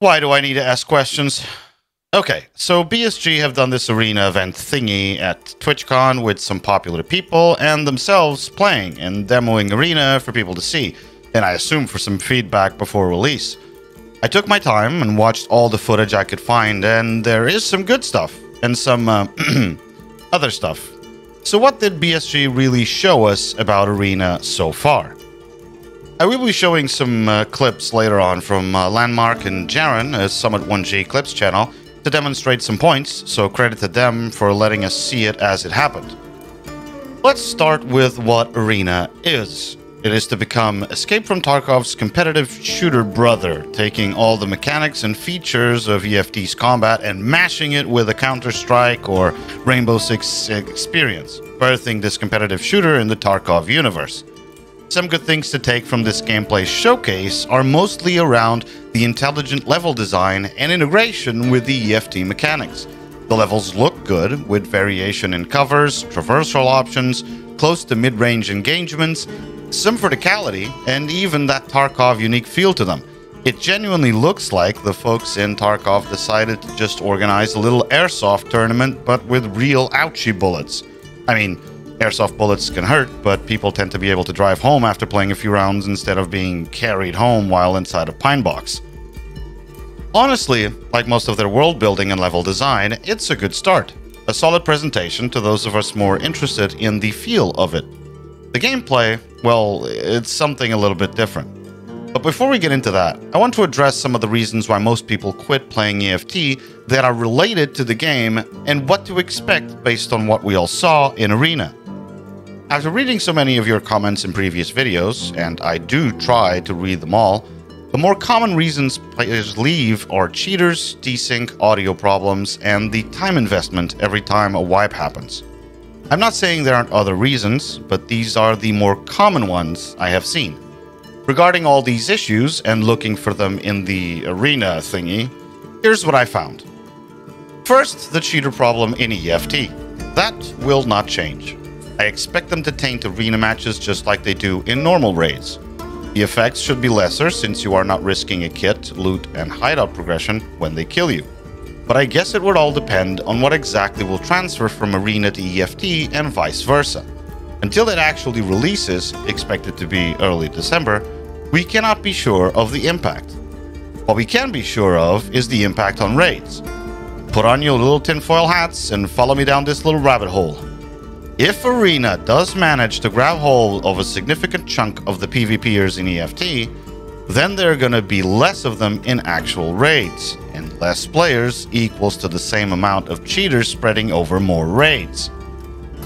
Why do I need to ask questions? Okay, so BSG have done this arena event thingy at Twitchcon with some popular people and themselves playing and demoing arena for people to see, and I assume for some feedback before release. I took my time and watched all the footage I could find, and there is some good stuff and some other stuff. So what did BSG really show us about arena so far? I will be showing some clips later on from Landmark and Jaren, a Summit 1G Clips channel, to demonstrate some points, so credit to them for letting us see it as it happened. Let's start with what Arena is. It is to become Escape from Tarkov's competitive shooter brother, taking all the mechanics and features of EFT's combat and mashing it with a Counter-Strike or Rainbow Six experience, birthing this competitive shooter in the Tarkov universe. Some good things to take from this gameplay showcase are mostly around the intelligent level design and integration with the EFT mechanics. The levels look good, with variation in covers, traversal options, close to mid-range engagements, some verticality, and even that Tarkov unique feel to them. It genuinely looks like the folks in Tarkov decided to just organize a little airsoft tournament, but with real ouchie bullets. I mean, airsoft bullets can hurt, but people tend to be able to drive home after playing a few rounds instead of being carried home while inside a pine box. Honestly, like most of their world building and level design, it's a good start. A solid presentation to those of us more interested in the feel of it. The gameplay, well, it's something a little bit different. But before we get into that, I want to address some of the reasons why most people quit playing EFT that are related to the game and what to expect based on what we all saw in Arena. After reading so many of your comments in previous videos, and I do try to read them all, the more common reasons players leave are cheaters, desync, audio problems, and the time investment every time a wipe happens. I'm not saying there aren't other reasons, but these are the more common ones I have seen. Regarding all these issues and looking for them in the arena thingy, here's what I found. First, the cheater problem in EFT. That will not change. I expect them to taint arena matches just like they do in normal raids. The effects should be lesser since you are not risking a kit, loot, and hideout progression when they kill you. But I guess it would all depend on what exactly will transfer from arena to EFT and vice versa. Until it actually releases, expected to be early December, we cannot be sure of the impact. What we can be sure of is the impact on raids. Put on your little tinfoil hats and follow me down this little rabbit hole. If Arena does manage to grab hold of a significant chunk of the PvPers in EFT, then there are going to be less of them in actual raids, and less players equals to the same amount of cheaters spreading over more raids.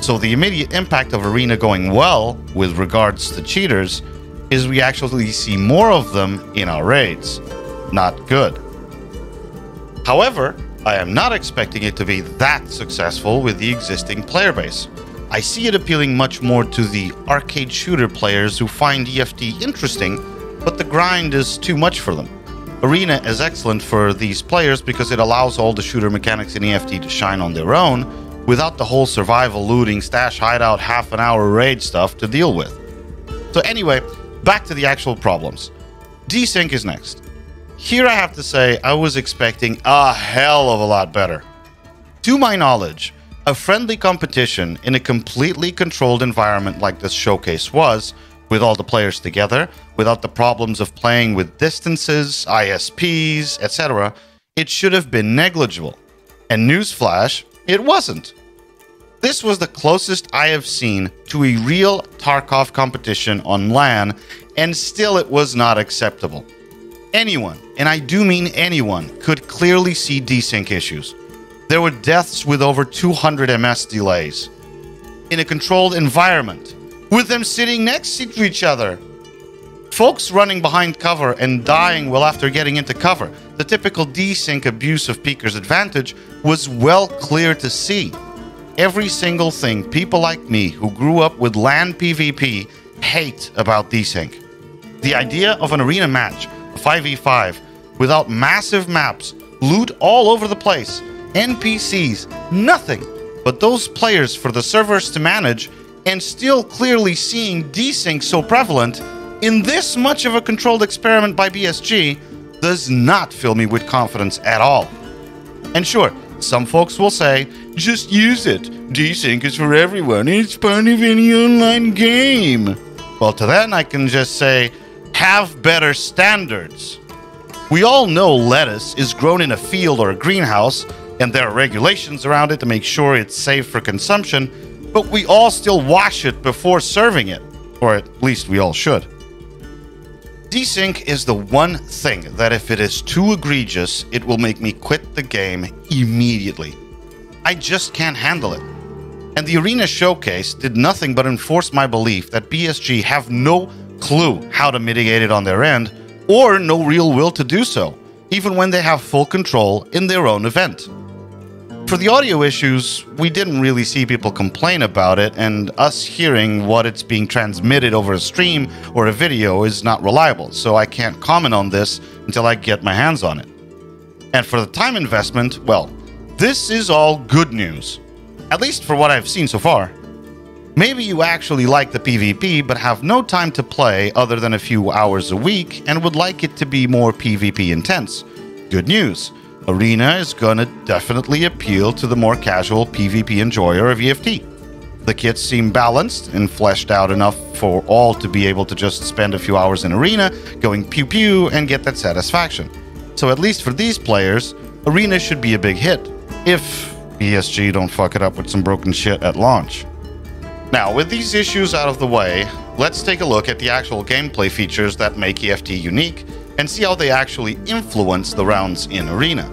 So the immediate impact of Arena going well with regards to cheaters is we actually see more of them in our raids. Not good. However, I am not expecting it to be that successful with the existing player base. I see it appealing much more to the arcade shooter players who find EFT interesting, but the grind is too much for them. Arena is excellent for these players because it allows all the shooter mechanics in EFT to shine on their own, without the whole survival, looting, stash, hideout, half-an-hour raid stuff to deal with. So anyway, back to the actual problems. Dsync is next. Here I have to say I was expecting a hell of a lot better. To my knowledge, a friendly competition in a completely controlled environment like this showcase was, with all the players together, without the problems of playing with distances, ISPs, etc., it should have been negligible. And newsflash, it wasn't. This was the closest I have seen to a real Tarkov competition on LAN, and still it was not acceptable. Anyone, and I do mean anyone, could clearly see desync issues. There were deaths with over 200 ms delays. In a controlled environment, with them sitting next to each other. Folks running behind cover and dying well after getting into cover. The typical desync abuse of Peeker's advantage was well clear to see. Every single thing people like me who grew up with LAN PvP hate about desync. The idea of an arena match, a 5v5, without massive maps, loot all over the place, NPCs, nothing but those players for the servers to manage, and still clearly seeing desync so prevalent in this much of a controlled experiment by BSG does not fill me with confidence at all. And sure, some folks will say, just use it. Dsync is for everyone. It's part of any online game. Well, to that I can just say, have better standards. We all know lettuce is grown in a field or a greenhouse, and there are regulations around it to make sure it's safe for consumption, but we all still wash it before serving it, or at least we all should. Dsync is the one thing that if it is too egregious, it will make me quit the game immediately. I just can't handle it. And the Arena Showcase did nothing but enforce my belief that BSG have no clue how to mitigate it on their end, or no real will to do so, even when they have full control in their own event. For the audio issues, we didn't really see people complain about it, and us hearing what it's being transmitted over a stream or a video is not reliable, so I can't comment on this until I get my hands on it. And for the time investment, well, this is all good news. At least for what I've seen so far. Maybe you actually like the PvP but have no time to play other than a few hours a week and would like it to be more PvP intense. Good news. Arena is gonna definitely appeal to the more casual PvP enjoyer of EFT. The kits seem balanced and fleshed out enough for all to be able to just spend a few hours in Arena, going pew pew and get that satisfaction. So at least for these players, Arena should be a big hit, if BSG don't fuck it up with some broken shit at launch. Now, with these issues out of the way, let's take a look at the actual gameplay features that make EFT unique and see how they actually influence the rounds in Arena.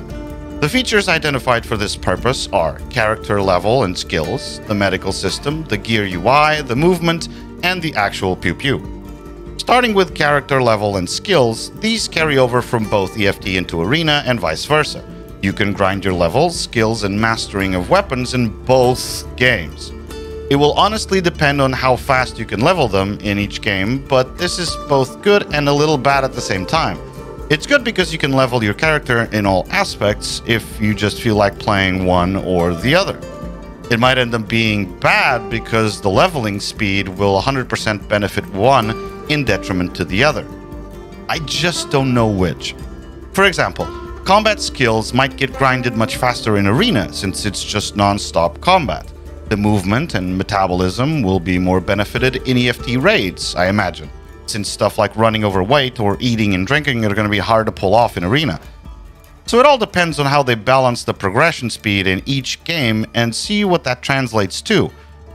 The features identified for this purpose are character level and skills, the medical system, the gear UI, the movement, and the actual pew-pew. Starting with character level and skills, these carry over from both EFT into Arena and vice versa. You can grind your levels, skills, and mastering of weapons in both games. It will honestly depend on how fast you can level them in each game, but this is both good and a little bad at the same time. It's good because you can level your character in all aspects if you just feel like playing one or the other. It might end up being bad because the leveling speed will 100% benefit one in detriment to the other. I just don't know which. For example, combat skills might get grinded much faster in Arena since it's just non-stop combat. The movement and metabolism will be more benefited in EFT raids, I imagine, since stuff like running overweight or eating and drinking are going to be hard to pull off in Arena. So it all depends on how they balance the progression speed in each game and see what that translates to.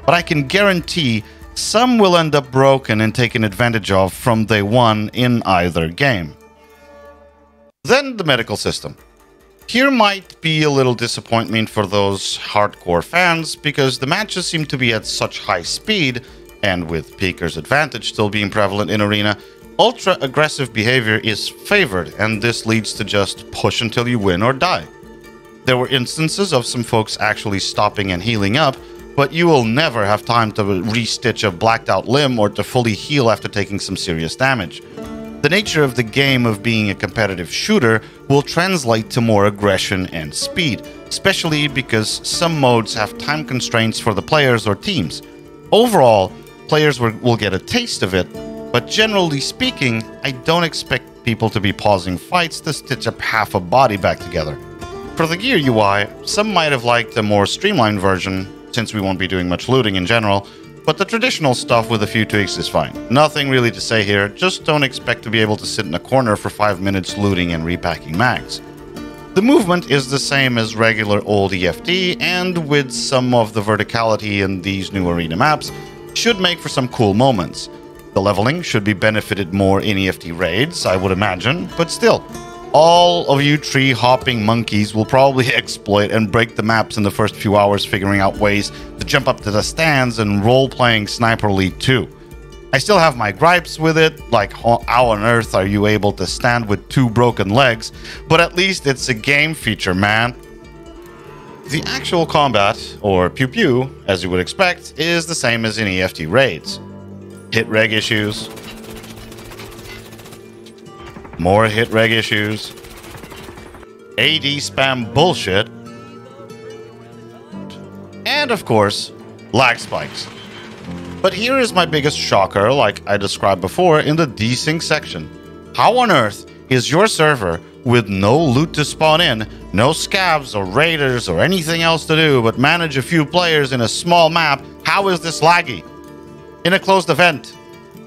But I can guarantee some will end up broken and taken advantage of from day one in either game. Then the medical system. Here might be a little disappointment for those hardcore fans because the matches seem to be at such high speed, and with Peeker's advantage still being prevalent in Arena, ultra-aggressive behavior is favored, and this leads to just push until you win or die. There were instances of some folks actually stopping and healing up, but you will never have time to restitch a blacked out limb or to fully heal after taking some serious damage. The nature of the game of being a competitive shooter will translate to more aggression and speed, especially because some modes have time constraints for the players or teams. Overall, players will get a taste of it, but generally speaking, I don't expect people to be pausing fights to stitch up half a body back together. For the gear UI, some might have liked a more streamlined version, since we won't be doing much looting in general, but the traditional stuff with a few tweaks is fine. Nothing really to say here, just don't expect to be able to sit in a corner for 5 minutes looting and repacking mags. The movement is the same as regular old EFT, and with some of the verticality in these new Arena maps, should make for some cool moments. The leveling should be benefited more in EFT raids, I would imagine, but still, all of you tree-hopping monkeys will probably exploit and break the maps in the first few hours figuring out ways to jump up to the stands and role-playing Sniper Elite 2. I still have my gripes with it, like how on earth are you able to stand with 2 broken legs, but at least it's a game feature, man. The actual combat, or pew-pew, as you would expect, is the same as in EFT raids. Hit reg issues, more hit reg issues, AD spam bullshit, and of course, lag spikes. But here is my biggest shocker, like I described before in the Dsync section. How on earth is your server with no loot to spawn in, no scavs or raiders or anything else to do but manage a few players in a small map, how is this laggy? In a closed event,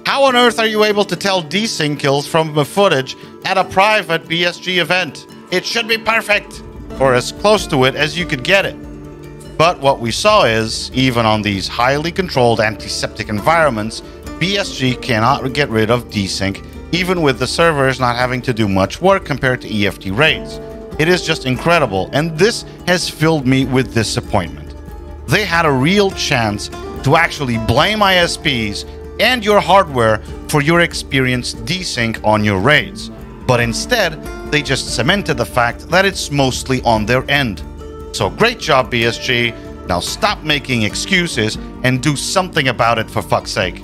how on earth are you able to tell Dsync kills from the footage at a private BSG event? It should be perfect, or as close to it as you could get it. But what we saw is, even on these highly controlled antiseptic environments, BSG cannot get rid of Dsync, even with the servers not having to do much work compared to EFT raids. It is just incredible, and this has filled me with disappointment. They had a real chance to actually blame ISPs and your hardware for your experienced Dsync on your raids, but instead, they just cemented the fact that it's mostly on their end. So great job, BSG. Now stop making excuses and do something about it, for fuck's sake.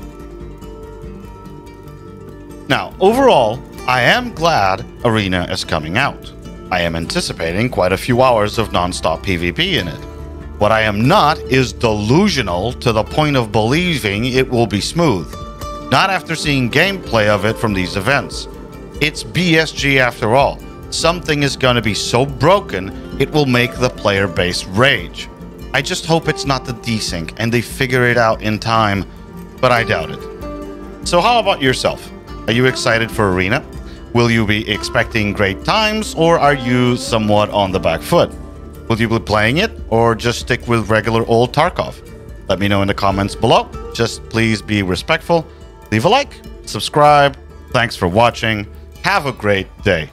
Now, overall, I am glad Arena is coming out. I am anticipating quite a few hours of non-stop PvP in it. What I am not is delusional to the point of believing it will be smooth. Not after seeing gameplay of it from these events. It's BSG after all. Something is going to be so broken, it will make the player base rage. I just hope it's not the Dsync and they figure it out in time, but I doubt it. So how about yourself? Are you excited for Arena? Will you be expecting great times, or are you somewhat on the back foot? Will you be playing it, or just stick with regular old Tarkov? Let me know in the comments below. Just please be respectful. Leave a like, subscribe. Thanks for watching. Have a great day.